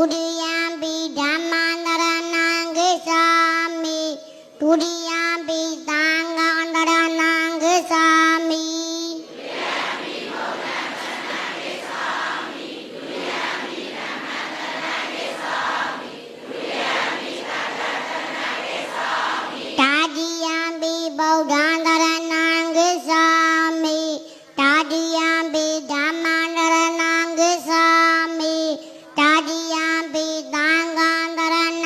Dudiyampi Dhammandaranang Gesami Dudiyampi Sanghandaranang Gesami Dudiyampi Bodhasattvanang Gesami Dudiyampi Dhammandaranang Gesami Dudiyampi Sanghandaranang Gesami Tadiyampi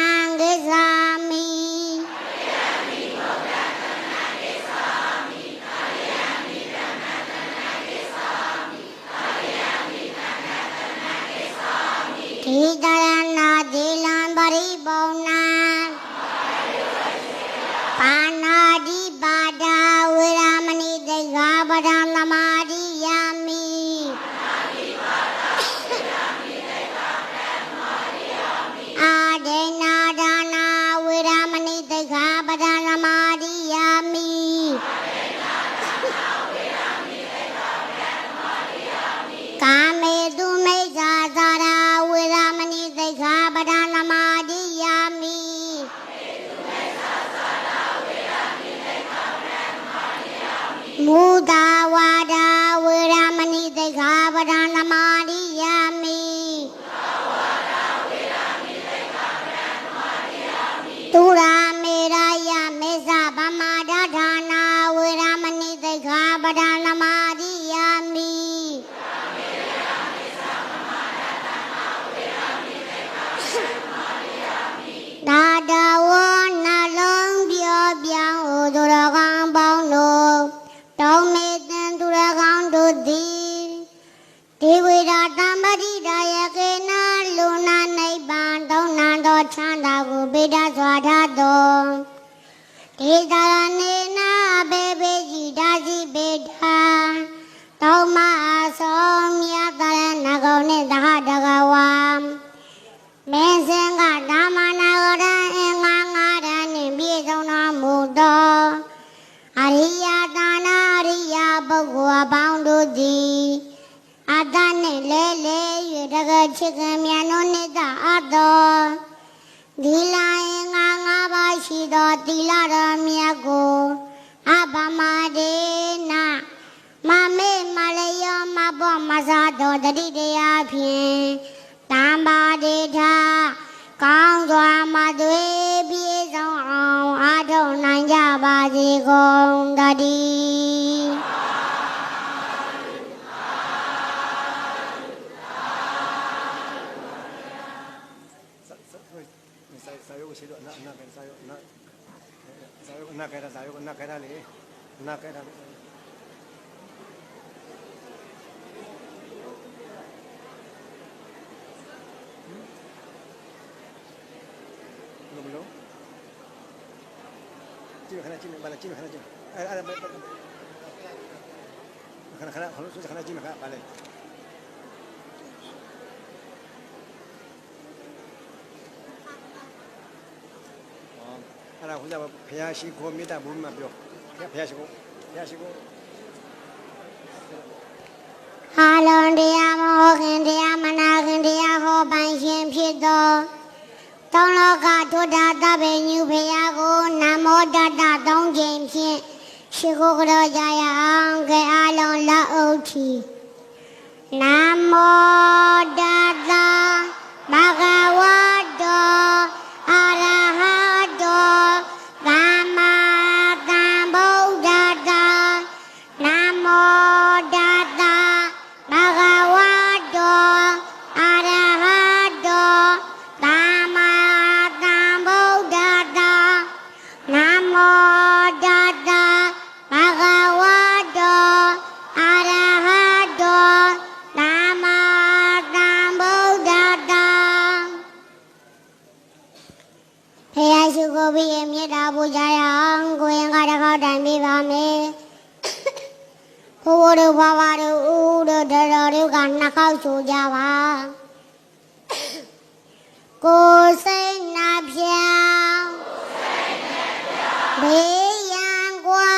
Bodhasattvanang Gesami Tadiyampi Dhammandaranang Gesami Tadiyampi Sanghandaranang Gesami Tadiyampi Bodhasattvanang Gesami Tadiyampi Dhammandaranang Gesami Tadiyampi Sanghandaranang Gesami Tidarana Dilan Paripurna Panadi Bada Viramani Dekhabadam Namadiyami Adenadana Viramani Dekhabadam Namadiyami Kame Dume Jazara Viramani Dekhabadam Namadiyami Mudawada Viramani Dekhabadam Namadiyami Tura Meraya Mesa Bamadadana Viramani Dekhabadam Namadiyami Dadawa Nalong Bio Biang Uduragang Bauno Taumetan Duragang Dudi Tivira Tambadi Dayakena Luna Naiban Taunando Chanda Gubida Swadado Tidaranena Bebe Jidaji Beda Tauma Asomya Taranagone Dahadagawam Mensenga Damanagara Engangara Nimbizona Mudo Ariya Dana Ariya Bagua Boundudi Adane Lele Yudaga Chikamyano Nida Ado Dila Enganga Bashido Dilara Miago Abamadena Mame Malayo Mabo Mazado Dadidea Pien Tamba Deta Kangwa Madwe Bizong Ado Nanja Bazigong Dadi belum cina kena cina balik cina kena cina ada kena kalau susah kena cina kena balik ada hujan pihasiku minta bumi mabio pihasiku Halon dia mohin dia manahin dia ho banshim phido Tong loka thuda tabe nyu phaya ko namo data 3 jin phit shiko karo jaya ang ke alon la uthi Namo data bhagavato arahato Dhamma Sambuddhassa Namo data bhagavato arahato Dhamma Sambuddhassa Namo data bhagavato arahato Dhamma Sambuddhassa ဖယားရှိခိုးပြီးရဲ့မြေတာပူကြရအောင်ကိုရင်ကတစ်ခေါက်တိုင်ပေးပါမယ်ဖိုးဖိုးတို့ဖွားဖွားတို့ဦးတို့တော်တော်တို့ကနှစ်ခေါက်ဆိုကြပါကိုစိတ်နှပြဘေးရန်ကွာ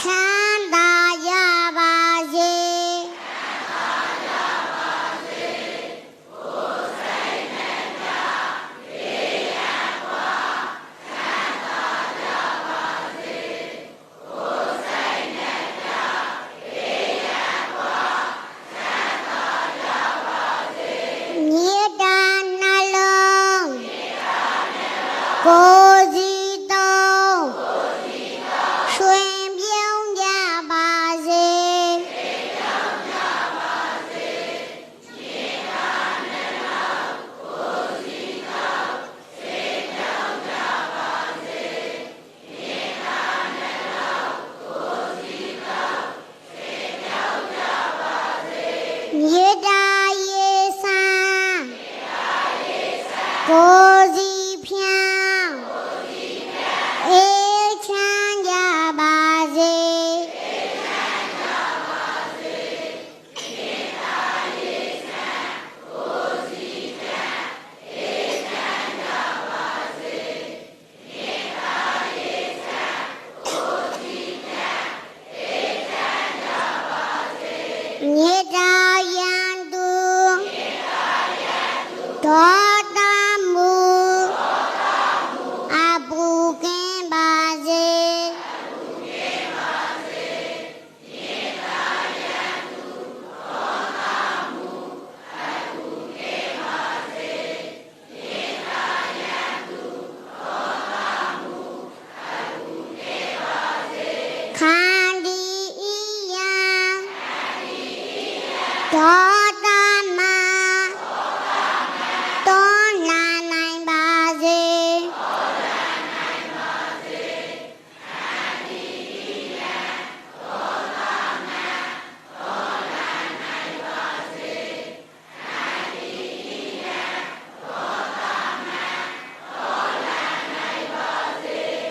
ချမ်းသာရပါစေ Hãy subscribe cho kênh Ghiền Mì Gõ Để không bỏ lỡ ကိုစီတောင်းရွှင်ပြုံးကြပါစေမြေတာရေဆန်းကိုစီဖြံအေးချမ်းကြပါစေမြေတာရန်သူဒေါတမူအပူကင်းပါစေခန္ဒီဤယံဒေါတမတွန်းလှန်နိုင်ပါစေ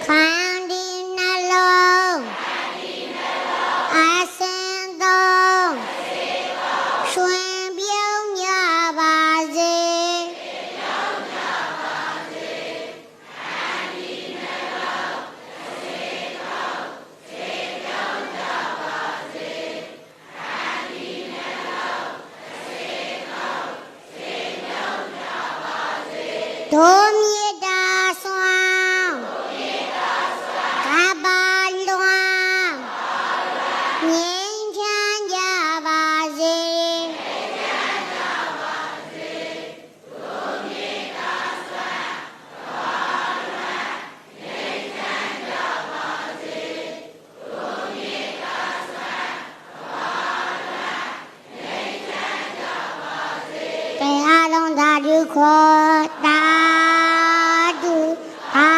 ခန္ဒီနှလုံးအစင်သုံးရွှင်ပြုံးကြပါစေဒုမြေတာစွမ်းကပါလွမ်းငြိမ်းချမ်းကြပါစေကဲအားလုံးသာဓုခေါ်သာဓုသာ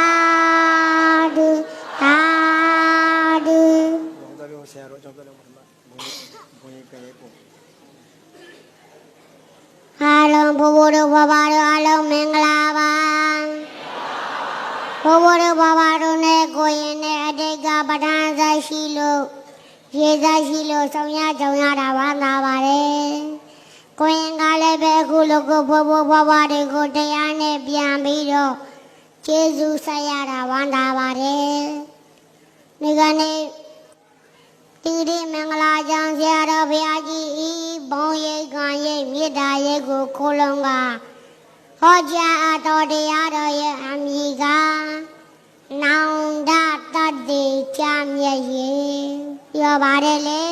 ဓုသာဓု ဘုံတော်လုံးဆရာတော်ကြောင့်ပြောလို့မှာဘုံကြီးကလေးပေါ့ အားလုံးဘိုးဘိုးတို့ဘဘတို့အားလုံးမင်္ဂလာပါဘိုးဘိုးတို့ဘဘတို့နဲ့ကိုရင်နဲ့အတိတ်ကပဋ္ဌာန်းဆိုင်ရှိလို့ရေဆိုင်ရှိလို့ဆောင်ရကြုံရတာဝမ်းသာပါတယ်ကိုရင်ကလည်းပဲအခုလိုကိုဘိုးဘိုးဘဘတွေကိုတရားနဲ့ပြန်ပြီးတော့ကျေးဇူးဆက်ရတာဝမ်းသာပါတယ်ဒီကနေ့တိရိမင်္ဂလာကြောင့်ဆရာတော်ဘုရားကြီးဤဘုံရိပ်ခံရိပ်မေတ္တာရိပ်ကိုခိုးလုံးကဟောကြားအပ်တော်တရားတော်ရဲ့အမည်ကနောင်တတတ္တိကြမြတ်ရေပြောပါတယ်လေ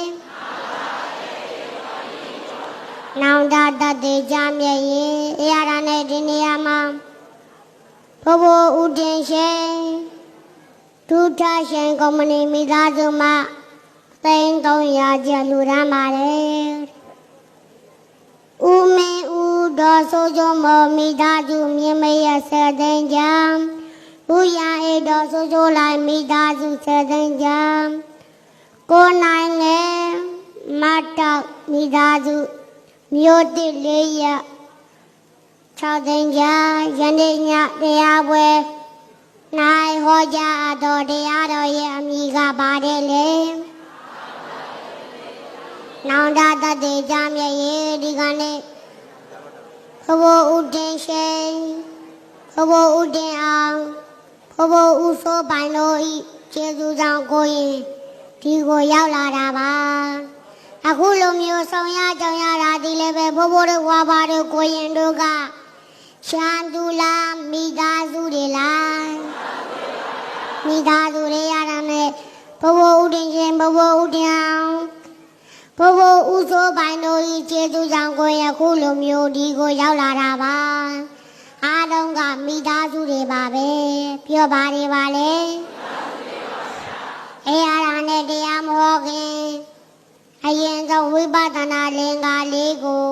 နောင်တတတ္တိကြမြတ်ရေအရာတော်နဲ့ဒီနေရာမှာဘိုးဘိုးဦးတင်ရှင်ဒုထရှင်ကုမ္ပဏီမိသားစုမှ300ကျပ်လူရမ်းပါတယ်ဦးမင်းဦးတော်ဆိုကြမောမိသားစုမြင့်မရ7သိန်းကျမ်းဦးရအေတော်ဆိုကြလိုက်မိသားစု7သိန်းကျမ်းကိုနိုင်ငယ်မတ်တောက်မိသားစုမြို့တစ်4ရက်6သိန်းကျမ်းယနေ့ညတရားပွဲနိုင်ဟောကြားအပ်တော်တရားတော်ရဲ့အမည်ကပါတယ်လေနောင်တတတ္တိကြမြတ်ရေဒီကနေ့ဘိုးဘိုးဦးတင်ရှင်ဘိုးဘိုးဦးတင်အောင်ဘိုးဘိုးဦးဆိုးပိုင်တို့ဤကျေးဇူးဆောင်ကိုရင်ဒီကိုရောက်လာတာပါအခုလိုမျိုးဆောင်ရကြောင်ရတာဒီလည်းပဲဘိုးဘိုးတို့ဝါပါတို့ကိုရင်တို့ကရှမ်းသူလားမိသားစုတွေလားမိသားစုတွေရတာနဲ့ဘိုးဘိုးဦးတင်ရှင်ဘိုးဘိုးဦးတင်အောင်ဘိုးဘိုးဦးစိုးပိုင်တို့ဤကျေးဇူးဆောင်ကိုရခုလိုမျိုးဒီကိုရောက်လာတာပါ အားလုံးကမိသားစုတွေပါပဲပြောပါတွေပါလေအေးရတာနဲ့တရားမဟောခင်အရင်ဆုံးဝိပဿနာလင်္ကာလေးကို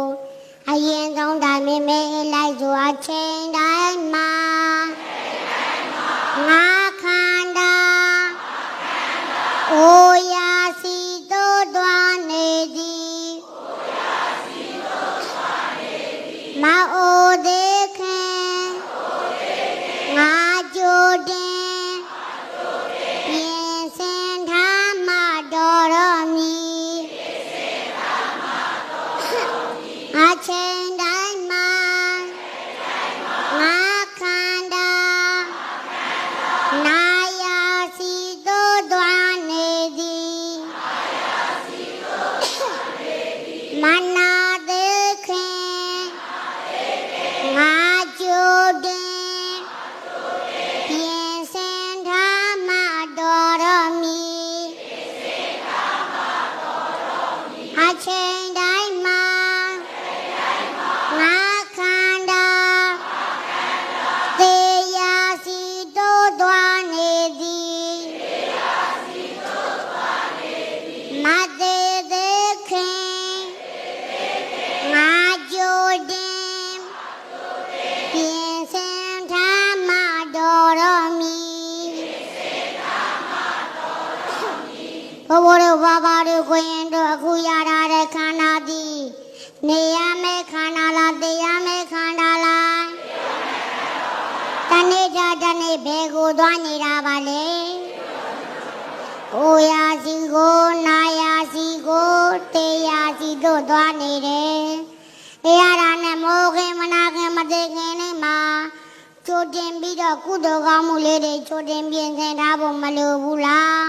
အရင်ဆုံးဒါမေမေလိုက်ဆိုအချိန်တိုင်းမှာငါခန္ဓာအိုရာစီတို့သွားနေသည်မအိုသေးခင်ငါကြိုတင်ပြင်ဆင်ထားမှတော်တော်မီအချိန်တိုင်းမှာငါခန္ဓာနာယာစီတို့သွားနေသည်မနာသေးခင်ငါကြိုတင်ပြင်ဆင်ထားမှတော်တော်မီအချိန်တိုင်းမှာငါခန္ဓာသေယာစီတို့သွားနေသည်မသေးသေးခင်ငါကြိုတင်ပြင်ဆင်ထားမှတော်တော်မီဘဘတို့ဘာဘာတို့ကိုရင်တို့အခုရတာတဲ့ခန္ဓာသည်နေရမယ့်ခန္ဓာလားသိရမယ့်ခန္ဓာလားတနေ့ကြတနေ့ဘယ်ကိုသွားနေတာပါလဲကိုရာစီကိုနာရာစီကိုတေရာစီတို့သွားနေတယ်အေးရတာနဲ့မိုးခင်မနာခင်မသိခင်လေးမှာချိုတင်ပြီးတော့ကုသိုလ်ကောင်းမှုလေးတွေချိုတင်ပြင်ဆင်ထားဖို့မလိုဘူးလား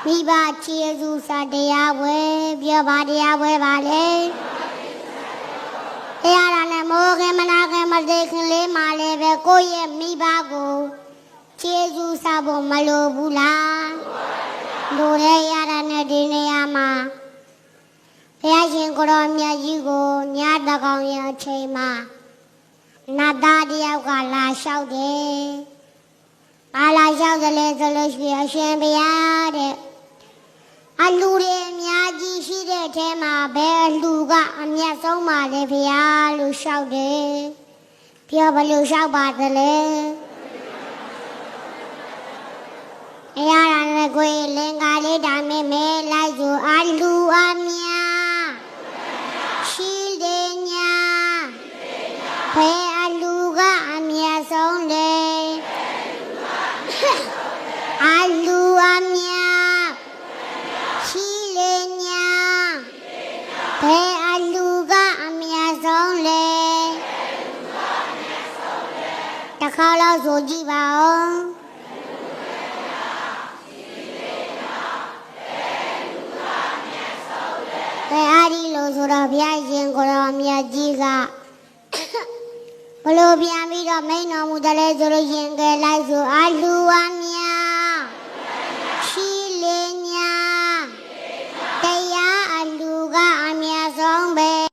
မိဘချေစုစတရားဝဲပြောပါတရားဝဲပါလေတရားရနဲ့မောခင်မနာခင်မသိခင်လေးမှလည်းပဲကိုယ့်ရဲ့မိဘကိုချေစုစဖို့မလိုဘူးလားလိုတဲ့ရတာနဲ့ဒီနေရာမှာဘုရားရှင်ကိုရောမြတ်ကြီးကိုညတကောင်ရအချိန်မှာနတ်သားတယောက်ကလာလျှောက်တယ်ဘာလာလျှောက်တယ်လဲဆိုလို့ရှိရင်အရှင်ဘုရားတဲ့အလူတွေအများကြီးရှိတဲ့အထဲမှာဘယ်အလူကအမြတ်ဆုံးပါလဲဘုရားလို့လျှောက်တယ်ပြောဘလို့လျှောက်ပါသလဲအရာရနဲ့ကိုယ်လင်္ကာလေးဒါမေမဲလိုက်ဆိုအလူအများရှိတယ်ညာဘယ်အလူကအမြတ်ဆုံးလဲအလူအများရှိလေညာဘယ်အလူကအမြတ်ဆုံးလဲတစ်ခါလောက်ဆိုကြည့်ပါဦးဘယ်အားဒီလို့ဆိုတော့ဘုရားရှင်ကိုရောမြတ်ကြီးကဘလို့ပြန်ပြီးတော့မိန်တော်မူတယ်လဲဆိုလို့ရင်ကဲလိုက်ဆိုအလူအများရှိလေညာတရားအလူကအမြတ်ဆုံးပဲ